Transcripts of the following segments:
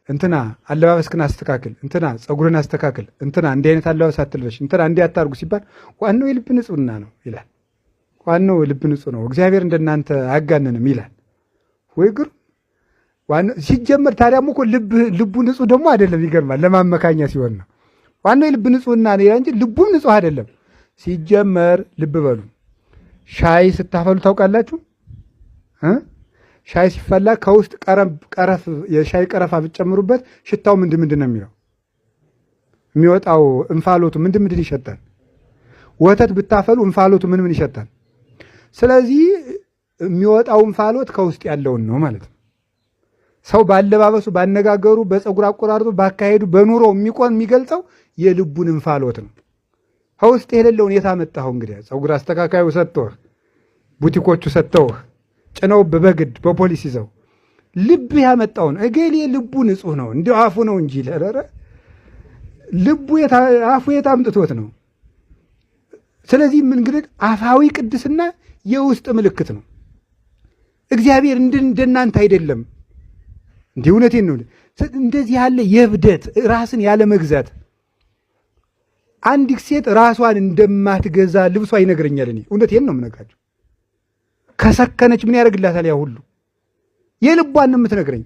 እንትና አለባበስክን አስተካክል፣ እንትና ፀጉርን አስተካክል፣ እንትና እንዲህ አይነት አለባበስ አትልበሽ፣ እንትና እንዲህ አታርጉ ሲባል ዋናው የልብ ንጹሕና ነው ይላል። ዋናው ልብ ንጹሕ ነው፣ እግዚአብሔር እንደናንተ አያጋንንም ይላል። ወይ ግር ሲጀመር ታዲያም እኮ ልቡ ንጹሕ ደግሞ አይደለም። ይገርማል። ለማመካኛ ሲሆን ነው ዋናው የልብ ንጹሕና ነው ይላል እንጂ ልቡም ንጹሕ አይደለም። ሲጀመር ልብ በሉ፣ ሻይ ስታፈሉ ታውቃላችሁ? ሻይ ሲፈላ ከውስጥ ቀረፍ የሻይ ቀረፋ ብትጨምሩበት ሽታው ምንድን ነው የሚለው? የሚወጣው እንፋሎቱ ምንድን ይሸጣል? ወተት ብታፈሉ እንፋሎቱ ምን ይሸጣል? ስለዚህ የሚወጣው እንፋሎት ከውስጥ ያለውን ነው ማለት ነው። ሰው ባለባበሱ፣ ባነጋገሩ፣ በፀጉር አቆራረጡ፣ ባካሄዱ፣ በኑሮ የሚገልጸው የልቡን እንፋሎት ነው። ከውስጥ የሌለውን የታመጣኸው? እንግዲህ ፀጉር አስተካካዩ ሰጥቶህ፣ ቡቲኮቹ ሰጥተውህ፣ ጭነው በግድ በፖሊስ ይዘው ልብ ያመጣውን እገሌ ልቡ ንጹሕ ነው እንዲሁ አፉ ነው እንጂ ለረ ልቡ አፉ የታምጥቶት ነው። ስለዚህ ምን እንግዲህ አፋዊ ቅድስና የውስጥ ምልክት ነው። እግዚአብሔር እንደናንተ አይደለም። እንዲህ እውነቴን ነው። እንደዚህ ያለ የብደት ራስን ያለ መግዛት አንዲት ሴት ራሷን እንደማትገዛ ልብሷ ይነግረኛል። እኔ እውነቴን ነው የምነግራቸው። ከሰከነች ምን ያደርግላታል? ያ ሁሉ የልቧን ነው የምትነግረኝ።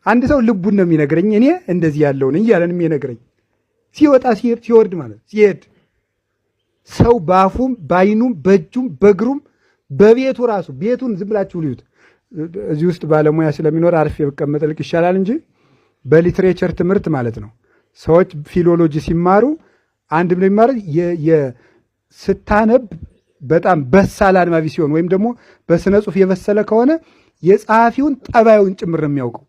አንድ ሰው ልቡን ነው የሚነግረኝ። እኔ እንደዚህ ያለውን እያለን የሚነግረኝ ሲወጣ ሲወርድ ማለት ሲሄድ ሰው በአፉም በዓይኑም በእጁም በእግሩም በቤቱ ራሱ ቤቱን ዝም ብላችሁ ልዩት። እዚህ ውስጥ ባለሙያ ስለሚኖር አርፌ ብቀመጥ ልቅ ይሻላል እንጂ በሊትሬቸር ትምህርት ማለት ነው። ሰዎች ፊሎሎጂ ሲማሩ አንድ ምን ይማሩ ስታነብ በጣም በሳል አንባቢ ሲሆን ወይም ደግሞ በስነ ጽሁፍ የበሰለ ከሆነ የጸሐፊውን ጠባዩን ጭምር የሚያውቀው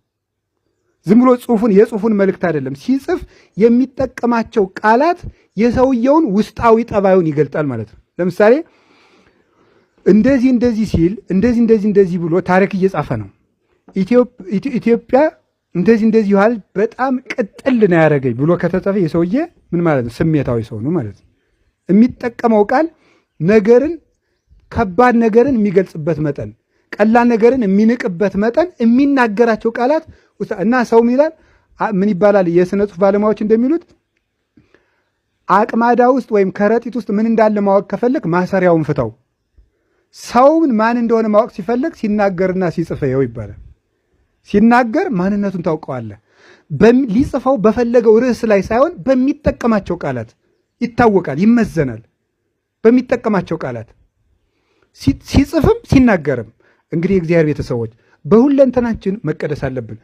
ዝም ብሎ የጽሁፉን መልእክት አይደለም። ሲጽፍ የሚጠቀማቸው ቃላት የሰውየውን ውስጣዊ ጠባዩን ይገልጣል ማለት ነው። ለምሳሌ እንደዚህ ሲል እንደዚህ ብሎ ታሪክ እየጻፈ ነው። ኢትዮጵያ እንደዚህ ይዋል በጣም ቅጥል ነው ያደረገኝ ብሎ ከተጻፈ የሰውዬ ምን ማለት ነው? ስሜታዊ ሰው ነው ማለት ነው። የሚጠቀመው ቃል ነገርን ከባድ ነገርን የሚገልጽበት መጠን፣ ቀላል ነገርን የሚንቅበት መጠን የሚናገራቸው ቃላት እና ሰው ይላል ምን ይባላል? የሥነ ጽሑፍ ባለሙያዎች እንደሚሉት አቅማዳ ውስጥ ወይም ከረጢት ውስጥ ምን እንዳለ ማወቅ ከፈለክ ማሰሪያውን ፍታው። ሰውን ማን እንደሆነ ማወቅ ሲፈልግ ሲናገርና ሲጽፈው ይባላል። ሲናገር ማንነቱን ታውቀዋለህ። ሊጽፈው በፈለገው ርዕስ ላይ ሳይሆን በሚጠቀማቸው ቃላት ይታወቃል፣ ይመዘናል። በሚጠቀማቸው ቃላት ሲጽፍም ሲናገርም። እንግዲህ የእግዚአብሔር ቤተሰቦች በሁለንተናችን መቀደስ አለብን።